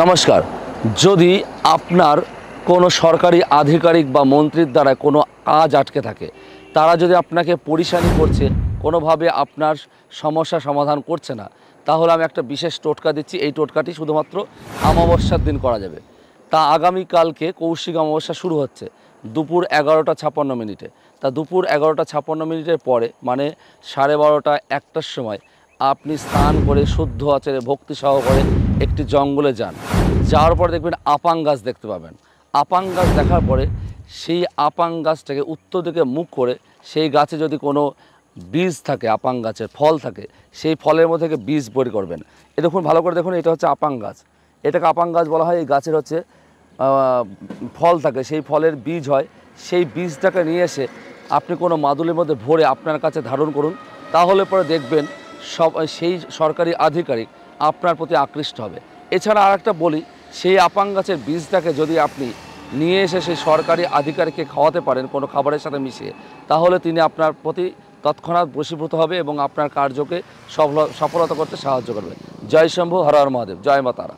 নমস্কার। যদি আপনার কোনো সরকারি আধিকারিক বা মন্ত্রীর দ্বারা কোনো কাজ আটকে থাকে, তারা যদি আপনাকে পরেশানি করছে, কোনোভাবে আপনার সমস্যা সমাধান করছে না, তাহলে আমি একটা বিশেষ টোটকা দিচ্ছি। এই টোটকাটি শুধুমাত্র অমাবস্যার দিন করা যাবে। তা আগামীকালকে কৌশিক অমাবস্যা শুরু হচ্ছে দুপুর 11টা 56 মিনিটে। তা দুপুর 11টা 56 মিনিটের পরে মানে 12:30-1টার সময় আপনি স্নান করে শুদ্ধ আচারে ভক্তি সহকারে একটি জঙ্গলে যান। যাওয়ার পর দেখবেন আপাং গাছ দেখতে পাবেন। আপাং গাছ দেখার পরে সেই আপাং গাছটাকে উত্তর দিকে মুখ করে সেই গাছে যদি কোনো বীজ থাকে, আপাং গাছের ফল থাকে, সেই ফলের মধ্যে থেকে বীজ বের করবেন। এ দেখুন, ভালো করে দেখুন, এটা হচ্ছে আপাং গাছ। এটাকে আপাং গাছ বলা হয়। এই গাছের হচ্ছে ফল থাকে, সেই ফলের বীজ হয়। সেই বীজটাকে নিয়ে এসে আপনি কোনো মাদুলির মধ্যে ভরে আপনার কাছে ধারণ করুন। তাহলে পরে দেখবেন সেই সরকারি আধিকারিক আপনার প্রতি আকৃষ্ট হবে। এছাড়া আর একটা বলি, সেই আপাং গাছের বীজটাকে যদি আপনি নিয়ে এসে সেই সরকারি আধিকারিককে খাওয়াতে পারেন কোনো খাবারের সাথে মিশিয়ে, তাহলে তিনি আপনার প্রতি তৎক্ষণাৎ বশীভূত হবে এবং আপনার কার্যকে সফলতা করতে সাহায্য করবে। জয় শম্ভু, হর হর মহাদেব, জয় মা তারা।